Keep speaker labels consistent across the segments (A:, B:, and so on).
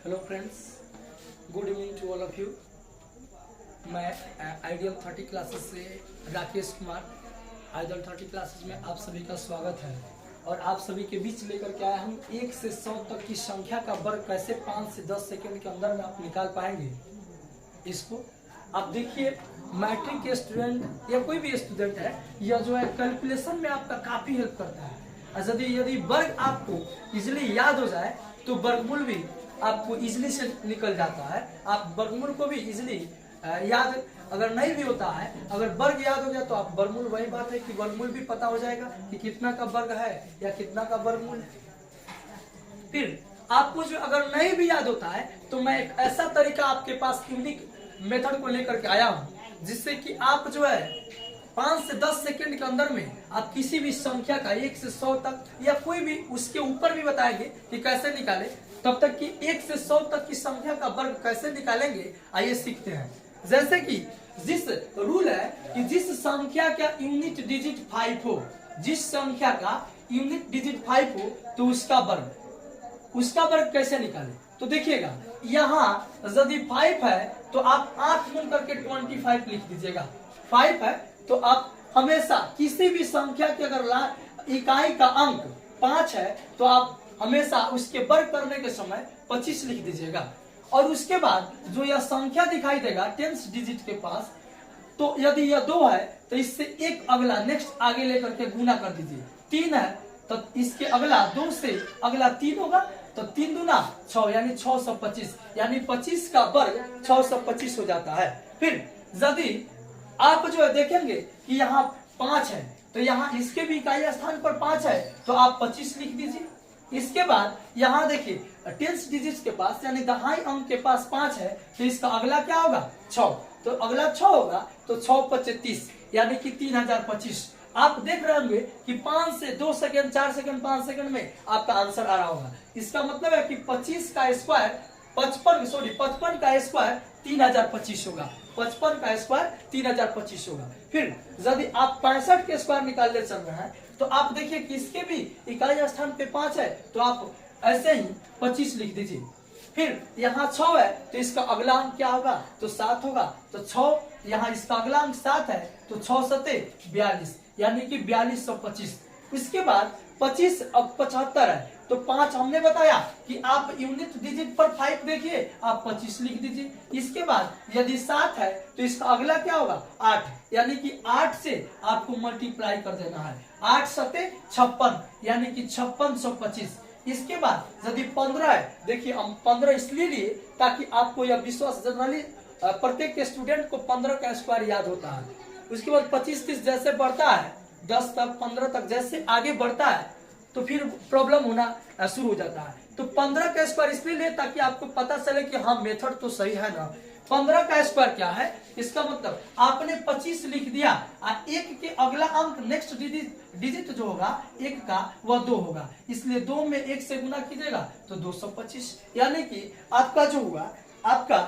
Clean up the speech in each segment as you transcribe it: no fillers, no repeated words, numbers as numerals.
A: Hello friends, good evening to all of you. मैं ideal 30 classes से Rakesh Kumar. Ideal 30 classes में आप सभी का स्वागत है और आप सभी के बीच लेकर के आए हम 1 से 100 तक की संख्या का वर्ग कैसे 5 से 10 सेकंड के अंदर में आप निकाल पाएंगे। इसको आप देखिए, मैट्रिक के स्टूडेंट या कोई भी स्टूडेंट है, यह जो है कैलकुलेशन में आपका काफी हेल्प करता है। यदि वर्ग आपको इजिली याद हो जाए तो वर्गमूल भी आपको इजिली से निकल जाता है। आप वर्गमूल को भी इजिली याद अगर नहीं भी होता है, अगर वर्ग याद हो गया तो आप वर्गमूल, वही बात है कि वर्गमूल भी पता हो जाएगा कि कितना का वर्ग है या कितना का वर्गमूल है। फिर आपको जो अगर नहीं भी याद होता है तो मैं एक ऐसा तरीका आपके पास यूनिक मेथड को लेकर के आया हूं, जिससे कि आप जो है 5 से 10 सेकंड के अंदर में आप किसी भी संख्या का 1 से 100 तक या कोई भी उसके ऊपर भी बताएंगे कि कैसे निकाले। तब तक कि 1 से 100 तक की संख्या का वर्ग कैसे निकालेंगे, आइए सीखते हैं। जैसे कि जिस रूल है कि जिस संख्या का यूनिट डिजिट 5 हो, जिस संख्या का यूनिट डिजिट 5 हो तो उसका वर्ग कैसे निकाले। तो देखिएगा, यहाँ यदि 5 है तो आप 8 गुण करके 25 लिख दीजिएगा। 5 है तो आप हमेशा किसी भी संख्या के अगर इकाई का अंक 5 है तो आप हमेशा उसके वर्ग करने के समय 25 लिख दीजिएगा। और उसके बाद जो यह संख्या दिखाई देगा 10 डिजिट के पास, तो यदि यह 2 है तो इससे एक अगला नेक्स्ट आगे लेकर के गुना कर दीजिए। 3 है तो इसके अगला 2 से अगला 3 होगा, तो 3 दूना 6 यानी 625, यानी 25 का वर्ग 625 हो जाता है। फिर यदि आप जो है देखेंगे कि यहाँ 5 है तो यहाँ इसके भी इकाई स्थान पर 5 है तो आप 25 लिख दीजिए। इसके बाद यहाँ देखिए 10 डिजिट के पास यानी दहाई अंक के पास 5 है तो इसका अगला क्या होगा 6, तो अगला 6 होगा तो 6 × 30 यानी कि 3025। आप देख रहे होंगे कि 5 से 2 सेकंड, 4 सेकंड, 5 सेकंड में आपका आंसर आ रहा होगा। इसका मतलब है कि 55 का स्क्वायर 55 का स्क्वायर 3025 होगा। 55 का स्क्वायर 3025 होगा। फिर यदि आप 65 के स्क्वायर निकालने चल रहे हैं तो आप देखिए कि इसके भी इकाई स्थान पे 5 है तो आप ऐसे ही 25 लिख दीजिए। फिर यहाँ 6 है तो इसका अगला अंक क्या होगा तो 7 होगा, तो 6 यहाँ इसका अगला अंक 7 है तो 6 × 42 यानी कि 4225। इसके बाद 25 अब 75 है तो 5 हमने बताया कि आप यूनिट डिजिट पर 5 देखिए, आप 25 लिख दीजिए। इसके बाद यदि 7 है तो इसका अगला क्या होगा 8, यानी कि 8 से आपको मल्टीप्लाई कर देना है। 8 × 56 यानी कि 5625। इसके बाद यदि 15 है, देखिए हम 15 इसलिए लिए ताकि आपको यह विश्वास, जनरली प्रत्येक स्टूडेंट को 15 का स्क्वायर याद होता है। उसके बाद 25 30 जैसे बढ़ता है, 10 तक 15 तक जैसे आगे बढ़ता है तो फिर प्रॉब्लम होना शुरू हो जाता है। तो 15 का स्क्वायर इसलिए ले ताकि आपको पता चले कि हाँ मेथड तो सही है ना। 15 का स्क्वायर क्या है, इसका मतलब आपने 25 लिख दिया और 1 के अगला अंक नेक्स्ट डिजिट जो होगा 1 का वह 2 होगा, इसलिए 2 में 1 से गुना कीजिएगा तो 225, यानी कि आपका जो हुआ आपका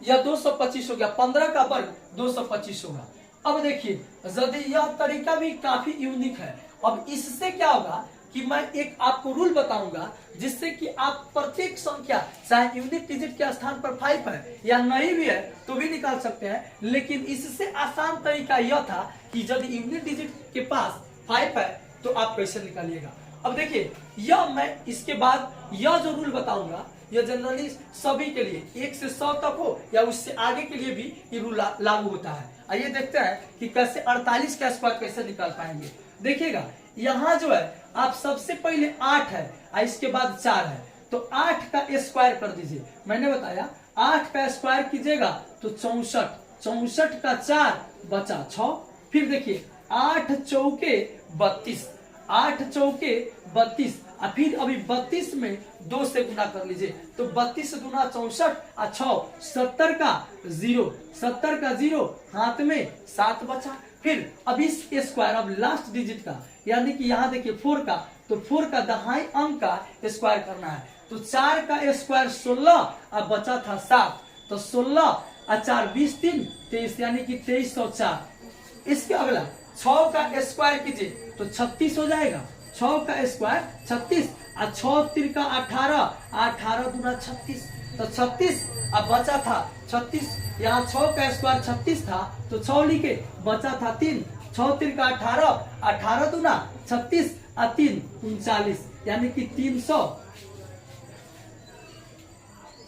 A: यह 225 हो गया। 15 का वर्ग 225 होगा। अब देखिए, यदि यह तरीका भी काफी यूनिक है। अब इससे क्या होगा कि मैं एक आपको रूल बताऊंगा जिससे कि आप प्रत्येक संख्या, चाहे यूनिट डिजिट के स्थान पर 5 है या नहीं भी है तो भी निकाल सकते हैं। लेकिन इससे आसान तरीका यह था कि यदि यूनिट डिजिट के पास 5 है तो आप कैसे निकालिएगा। अब देखिए, यह मैं इसके बाद यह जो रूल बताऊंगा यह जनरली सभी के लिए 1 से 100 तक हो या उससे आगे के लिए भी ये रूल लागू होता है। आइए देखते हैं कि कैसे 48 का स्क्वायर कैसे निकाल पाएंगे। देखिएगा, यहाँ जो है आप सबसे पहले 8 है और इसके बाद 4 है तो 8 का स्क्वायर कर दीजिए। मैंने बताया 8 का स्क्वायर कीजिएगा तो 64, 64 का 4 बचा 6। फिर देखिए 8 चौके 32, 8 चौके 32 और फिर अभी 32 में 2 से गुना कर लीजिए तो 32 दूना 64 और 6 70 का 0, 70 का 0 हाथ में 7 बचा। फिर अब इस स्क्वायर, अब लास्ट डिजिट का यानी कि यहाँ देखिए 4 का, तो 4 का दहाई अंक का स्क्वायर करना है तो 4 का स्क्वायर 16 और बचा था 7, तो 16 और 4 20 3 23 यानी कि 2304। इसके अगला 6 का स्क्वायर कीजिए तो 36 हो जाएगा। 6 का स्क्वायर 36 और 6 तिरका 18, 18 दूना 36, तो 36 अब बचा था 36, यहाँ 6 का स्क्वायर 36 था तो 6 लिखे, बचा था 3, 6 तिरका 18, 18 दूना 36 और 3 39, यानी कि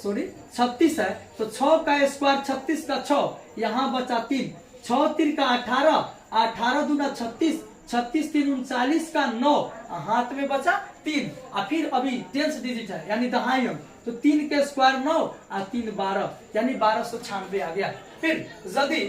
A: 36 है। तो 6 का स्क्वायर 36 का 6, यहाँ बचा 3, 6 तिरका 18, 18 दूना 36, 36 3 39 का 9, हाथ में बचा 3, और फिर अभी 10 डिजिट है यानी दहाई अंक, तो 3 के स्क्वायर 9 और 3 12, यानी 1296 आ गया। फिर यदि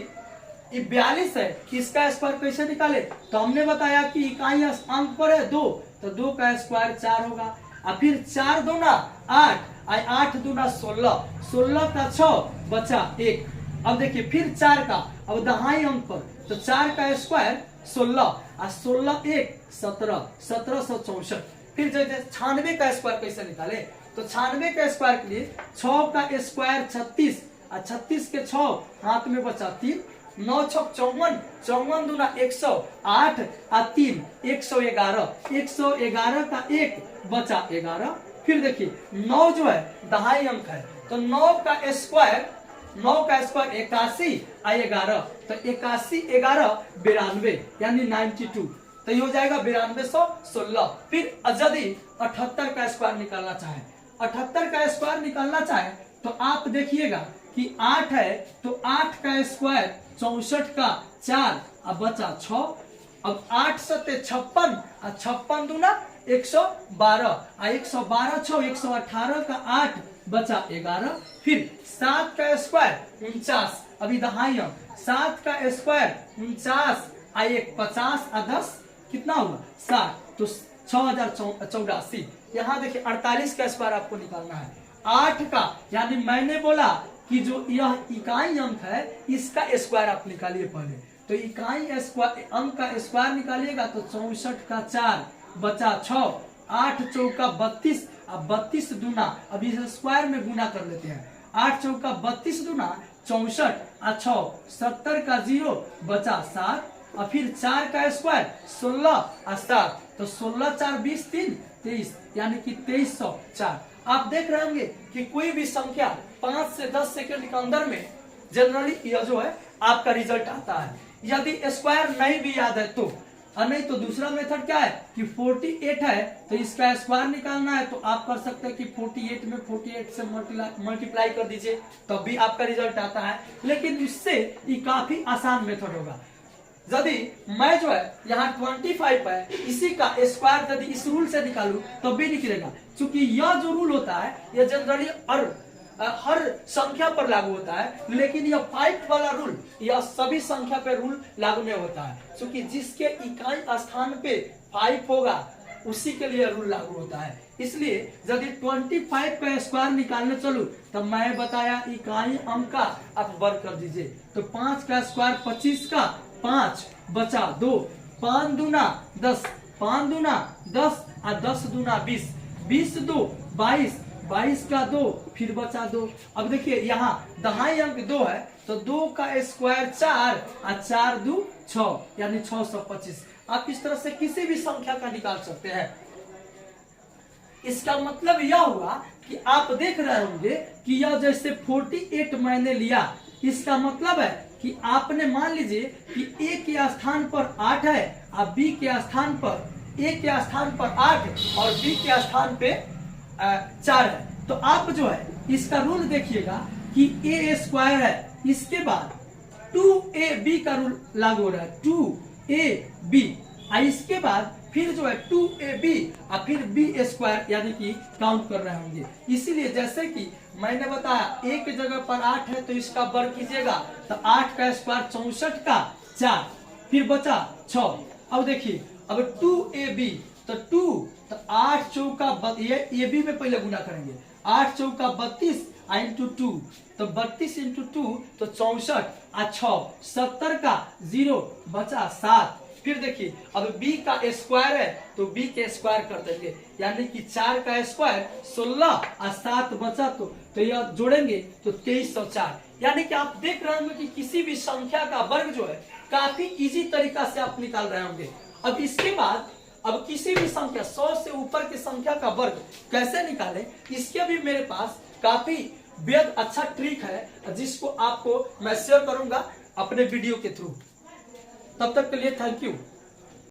A: 42 है, इसका स्क्वायर कैसे निकाले, तो हमने बताया कि इकाई अंक पर है 2, तो 2 का स्क्वायर 4 होगा, और फिर 4 दूना 8, 8 दूना 16, 16 का 6 बचा 1। अब देखिए फिर 4 का, अब दहाई अंक पर, तो 4 का स्क्वायर 16 और 16 1 17, 1764। फिर जैसे 96 का स्क्वायर कैसे निकाले, तो 96 का स्क्वायर के लिए 6 का स्क्वायर 36 और 36 के 6 हाथ में बचा 3, 9 छक 54, 54 दूना 108 और 3 111, 111 का 1 बचा 11। फिर देखिए 9 जो है दहाई अंक है, तो 9 का स्क्वायर 81 और 11, तो 81 11 92, यानी 92, तो ये हो जाएगा 9216। फिर यदि 78 का स्क्वायर निकालना चाहे, 78 का स्क्वायर निकालना चाहे तो आप देखिएगा कि 8 है, तो 8 का स्क्वायर 64 का 4 अब बचा 6, अब 8 सत्ते 56 और 56 दूना 112 और 112 6 118 का 8 बचा 11। फिर 7 का स्क्वायर 49, अभी दहाई अंक, 7 का स्क्वायर 49 और 1 50 और 10 कितना हुआ 60, तो 6084। यहाँ देखिए 48 का स्क्वायर आपको निकालना है, 8 का, यानी मैंने बोला कि जो यह इकाई अंक है इसका स्क्वायर आप निकालिए पहले, तो इकाई स्क्वायर अंक का स्क्वायर निकालिएगा तो 64 का 4 बचा 6, 8 चौका 32 और 32 दूना, अब इस स्क्वायर में गुना कर लेते हैं, 8 चौका 32 दूना 64 और 6 70 का 0 बचा 7, और फिर 4 का स्क्वायर 16 और 7, तो 16 4 20 3 23, यानी कि 2304। आप देख रहे होंगे कि कोई भी संख्या 5 से 10 सेकंड के अंदर में जनरली यह जो है आपका रिजल्ट आता है। यदि स्क्वायर नहीं भी याद है तो, और नहीं तो दूसरा मेथड क्या है कि 48 है तो इसका स्क्वायर निकालना है, तो आप कर सकते हैं कि 48 में 48 से मल्टीप्लाई कर दीजिए, तब भी आपका रिजल्ट आता है। लेकिन इससे ये काफी आसान मेथड होगा। यदि मैं जो है यहाँ 25 है, इसी का स्क्वायर यदि इस रूल से निकालू तब भी निकलेगा, क्योंकि यह जो रूल होता है यह जनरली हर संख्या पर लागू होता है, लेकिन यह 5 वाला रूल यह सभी संख्या पे रूल लागू नहीं होता है, क्योंकि जिसके इकाई स्थान पे 5 होगा उसी के लिए रूल लागू होता है। इसलिए यदि 25 का स्क्वायर निकालने चलूं तो मैं बताया इकाई अंक का आप वर्ग कर दीजिए, तो 5 का स्क्वायर 25 का 5 बचा 2, 5 दूना 10, 5 दूना 10 और 10 दूना 20, 20 2 22, 22 का 2 फिर बचा 2। अब देखिए यहाँ दहाई अंक 2 है, तो 2 का स्क्वायर 4 और 4 2 6, यानी 625। आप इस तरह से किसी भी संख्या का निकाल सकते हैं। इसका मतलब यह हुआ कि आप देख रहे होंगे कि यह जैसे 48 मैंने लिया, इसका मतलब है कि आपने मान लीजिए कि ए के स्थान पर 8 है और बी के स्थान पर, ए के स्थान पर 8 और बी के स्थान पे 4 है, तो आप जो है इसका रूल देखिएगा कि ए स्क्वायर है, इसके बाद 2ab का रूल लागू हो रहा है, 2ab, इसके बाद फिर जो है 2ab और फिर b स्क्वायर, यानी कि काउंट कर रहे होंगे। इसीलिए जैसे कि मैंने बताया ए के जगह पर 8 है तो इसका वर्ग कीजिएगा, तो 8 का स्क्वायर 64 का 4 फिर बचा 6। अब देखिए अब 2ab, तो 2 तो 8 चौका, ये b में पहले गुना करेंगे, 8 चौका 32 इंटू 2, तो 32 इंटू 2 तो 64 और 6 70 का 0 बचा 7। फिर देखिए अब b का स्क्वायर है तो b के स्क्वायर कर देंगे, यानी कि 4 का स्क्वायर 16 और 7 बचा, तो यह जोड़ेंगे तो 2304। यानी कि आप देख रहे होंगे कि किसी भी संख्या का वर्ग जो है काफी इजी तरीका से आप निकाल रहे होंगे। अब इसके बाद अब किसी भी संख्या 100 से ऊपर की संख्या का वर्ग कैसे निकालें, इसके भी मेरे पास काफी बेहद अच्छा ट्रिक है, जिसको आपको मैं शेयर करूंगा अपने वीडियो के थ्रू। तब तक के लिए थैंक यू।